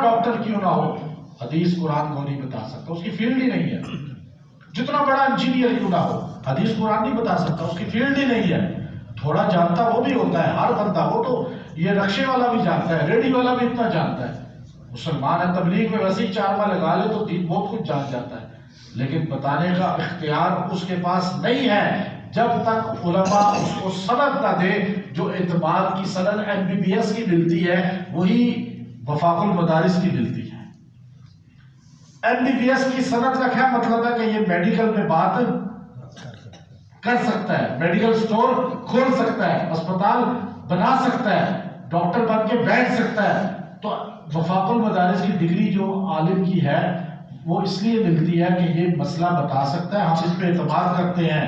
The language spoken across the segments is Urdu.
ڈاکٹر کیوں نہ ہو حدیث قرآن کو نہیں بتا سکتا، اس کی فیلڈ ہی نہیں ہے. جتنا بڑا انجینئر کیوں نہ ہو حدیث قرآن نہیں بتا سکتا، اس کی فیلڈ ہی نہیں ہے. تھوڑا جانتا وہ بھی ہوتا ہے ہر بندہ، وہ تو یہ رکشے والا بھی جانتا ہے، ریڈی والا بھی اتنا جانتا ہے. مسلمان ہے، تبلیغ میں ویسے ہی 4 ماہ لگا لے تو دین بہت کچھ جان جاتا ہے، لیکن بتانے کا اختیار اس کے پاس نہیں ہے جب تک علماء اس کو سند نہ دے. جو اعتماد کی سند MBBS کی ملتی ہے وہی وفاق المدارس کی ملتی ہے. MBBS کی سند کا کیا مطلب ہے کہ یہ میڈیکل میں بات کر سکتا ہے، میڈیکل سٹور کھول سکتا ہے، اسپتال بنا سکتا ہے، ڈاکٹر بن کے بیٹھ سکتا ہے. تو وفاق المدارس کی ڈگری جو عالم کی ہے وہ اس لیے ملتی ہے کہ یہ مسئلہ بتا سکتا ہے، ہم اس پہ اعتماد کرتے ہیں.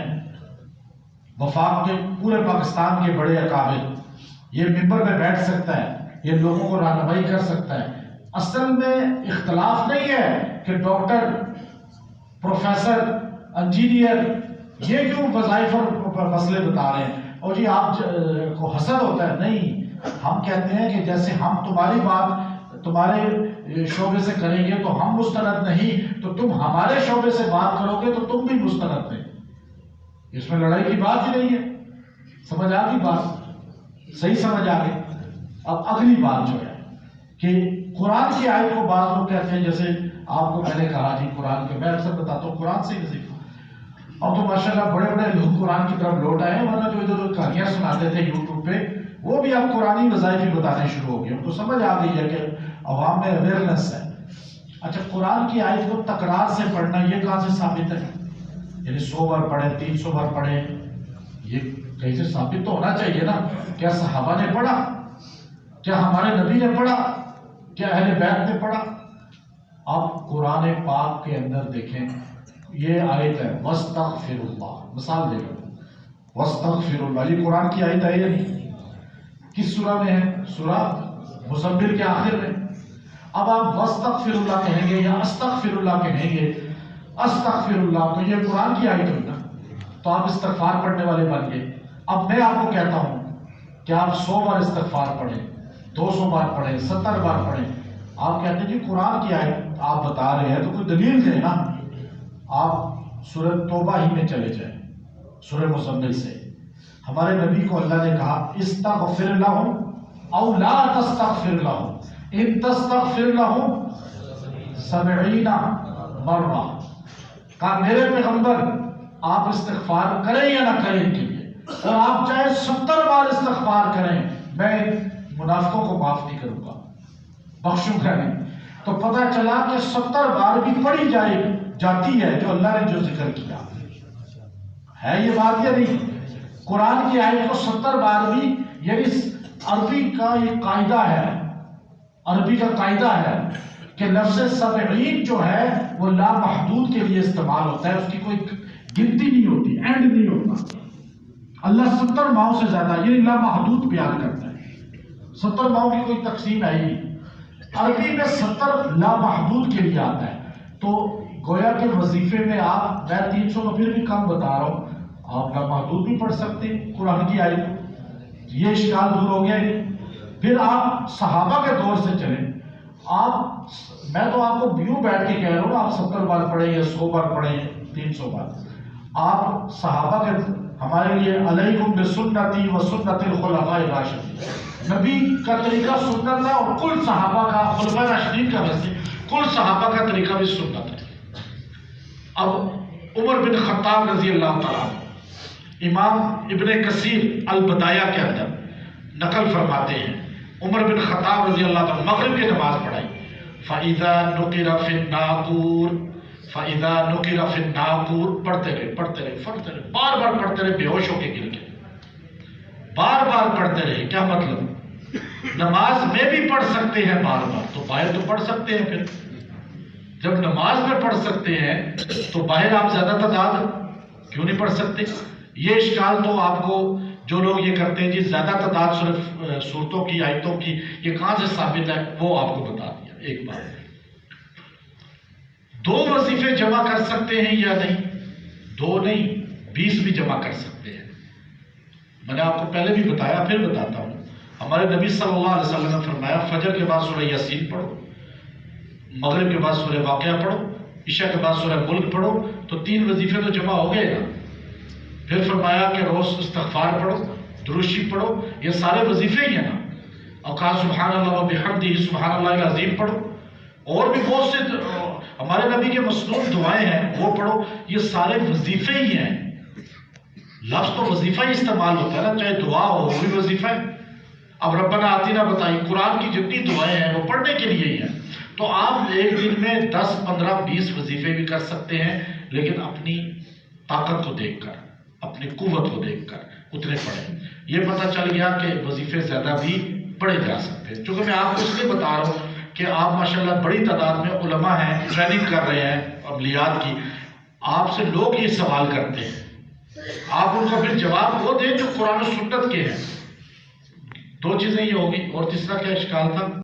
وفاق کے پورے پاکستان کے بڑے اکابر، یہ ممبر میں بیٹھ سکتا ہے، یہ لوگوں کو رہنمائی کر سکتا ہے. اصل میں اختلاف نہیں ہے کہ ڈاکٹر، پروفیسر، انجینئر یہ کیوں وظائف اور مسئلے بتا رہے ہیں اور جی آپ کو حسد ہوتا ہے. نہیں، ہم کہتے ہیں کہ جیسے ہم تمہاری بات تمہارے شعبے سے کریں گے تو ہم مستند نہیں، تو تم ہمارے شعبے سے بات کرو گے تو تم بھی مستند نہیں. اس میں لڑائی کی بات ہی نہیں ہے. سمجھ آ گئی بات؟ صحیح سمجھ آ گئی. اب اگلی بات جو ہے کہ قرآن کی آیت کو بعض لوگ کہتے ہیں، جیسے آپ کو میں نے کہا جی قرآن کے، میں اکثر بتاتا ہوں قرآن سے ہی وظیفہ. اب تو ماشاءاللہ بڑے بڑے لوگ قرآن کی طرف لوٹ آئے ہیں، ورنہ جو ادھر کہانیاں سناتے تھے یوٹیوب پہ وہ بھی اب قرآنی وظائف ہی بتانے شروع ہو گئے. ان کو سمجھ آ گئی ہے کہ عوام میں اویئرنیس ہے. اچھا، قرآن کی آیت کو تکرار سے پڑھنا یہ کہاں سے ثابت ہے؟ یعنی 100 بار پڑھیں، 300 بار پڑھیں، یہ کہیں سے ثابت تو ہونا چاہیے نا. کیا صحابہ نے پڑھا؟ کیا ہمارے نبی نے پڑھا؟ کیا اہل بیت نے پڑھا؟ آپ قرآن پاک کے اندر دیکھیں، یہ آیت ہے وَاسْتَغْفِرُ اللَّهِ، مثال دے رہا وَاسْتَغْفِرُ اللَّهِ، یہ قرآن کی آیت ہے یا نہیں؟ کس سورہ میں ہے؟ سورہ مزمل کے آخر میں. اب آپ وَاسْتَغْفِرُ اللَّهِ کہیں گے یا استغفر اللہ کہیں گے، استغفر اللہ تو یہ قرآن کی آیت ہوئی نا، تو آپ استغفار پڑھنے والے بن گئے. اب میں آپ کو کہتا ہوں کہ آپ 100 بار استغفار پڑھیں، 200 بار پڑھیں، 70 بار پڑھیں. آپ کہتے ہیں جی قرآن کی آیت آپ بتا رہے ہیں تو کوئی دلیل دیں نا. آپ سورہ توبہ ہی میں چلے جائیں، سورہ مزمل سے. ہمارے نبی کو اللہ نے کہا استغفر لہم او لا تستغفر لہم ان تستغفر لہم 70 مرہ. کہا میرے پیغمبر آپ استغفار کریں یا نہ کریں ان کے لیے، اور آپ چاہے 70 بار استغفار کریں، میں منافقوں کو معاف نہیں کروں گا، بخشوں گا نہیں. تو پتہ چلا کہ 70 بار بھی پڑھی جاتی ہے جو اللہ نے جو ذکر کیا ہے. یہ بات یا نہیں؟ قرآن کی آیت کو 70 بار بھی، یعنی عربی کا یہ قاعدہ ہے، عربی کا قاعدہ ہے کہ لفظ 70 جو ہے وہ لامحدود کے لیے استعمال ہوتا ہے، اس کی کوئی گنتی نہیں ہوتی، اینڈ نہیں ہوتا. اللہ 70 ماہوں سے زیادہ یہ لامحدود بیان کرتا ہے. 70 ماہوں کی کوئی تقسیم ہے ہی نہیں. عربی میں 70 لامحدود کے لیے آتا ہے. تو گویا کے وظیفے میں آپ، میں 300 کا پھر بھی کم بتا رہا ہوں، آپ لامحدود بھی پڑھ سکتے ہیں قرآن کی آیت. یہ اشکال دور ہو گیا. پھر آپ صحابہ کے دور سے چلیں. میں تو آپ کو یوں بیٹھ کے کہہ رہا ہوں آپ 70 بار پڑھیں یا 100 بار پڑھیں، 300 بار. آپ صحابہ کے، ہمارے لیے علیکم بسنتی و سنت الخلفاء الراشدین، نبی کا طریقہ سنت ہے اور کل صحابہ کا، خلفاء راشدین کا ویسے کل صحابہ کا طریقہ بھی سنت ہے. اب عمر بن خطاب رضی اللہ تعالیٰ، امام ابن کثیر البدایہ کے اندر نقل فرماتے ہیں، عمر بن خطاب رضی اللہ تعالیٰ مغرب کی نماز پڑھائی. فَإِذَا نُقِرَ فِي النَّاقُورِ، فَإِذَا نُقِرَ فِي النَّاقُورِ، پڑھتے رہے، بار بار پڑھتے رہے، بے ہوش ہو کے گر کے بار بار پڑھتے رہے. کیا مطلب؟ نماز میں بھی پڑھ سکتے ہیں بار بار، تو باہر تو پڑھ سکتے ہیں. پھر جب نماز میں پڑھ سکتے ہیں تو باہر آپ زیادہ تعداد کیوں نہیں پڑھ سکتے؟ یہ اشکال تو آپ کو، جو لوگ یہ کرتے ہیں جی زیادہ تعداد صرف صورتوں کی، آیتوں کی، یہ کہاں سے ثابت ہے، وہ آپ کو بتا دیا. ایک بات، 2 وظیفے جمع کر سکتے ہیں یا نہیں؟ 2 نہیں، 20 بھی جمع کر سکتے ہیں. میں نے آپ کو پہلے بھی بتایا، پھر بتاتا ہوں. ہمارے نبی صلی اللہ علیہ وسلم نے فرمایا فجر کے بعد سورہ یاسین پڑھو، مغرب کے بعد سورہ واقعہ پڑھو، عشاء کے بعد سورہ ملک پڑھو، تو 3 وظیفے تو جمع ہو گئے نا۔ پھر فرمایا کہ روز استغفار پڑھو، درود شریف پڑھو، یہ سارے وظیفے ہی ہیں نا۔ اور کہا سبحان اللہ و بحمدہ، سبحان اللہ العظیم پڑھو، اور بھی بہت سے ہمارے نبی کے مصنون دعائیں ہیں وہ پڑھو، یہ سارے وظیفے ہی ہیں۔ لفظ تو وظیفہ ہی استعمال ہوتا ہے نا، چاہے دعا ہو وہ بھی وظیفہ ہے۔ اب ربنا آتینا بتائی، قرآن کی جتنی دعائیں ہیں وہ پڑھنے کے لیے ہی ہیں۔ تو آپ ایک دن میں 10 15 20 وظیفے بھی کر سکتے ہیں، لیکن اپنی طاقت کو دیکھ کر، اپنی قوت کو دیکھ کر اتنے پڑھیں۔ یہ پتہ چل گیا کہ وظیفے زیادہ بھی پڑھے جا سکتے ہیں۔ چونکہ میں آپ کو اس لیے بتا رہا ہوں کہ آپ ماشاءاللہ بڑی تعداد میں علماء ہیں، ٹریننگ کر رہے ہیں عملیات کی، آپ سے لوگ یہ سوال کرتے ہیں، آپ ان کا پھر جواب وہ دیں جو قرآن و سنت کے ہیں۔ 2 چیزیں یہ ہوگی، اور تیسرا کیا اشکال تھا؟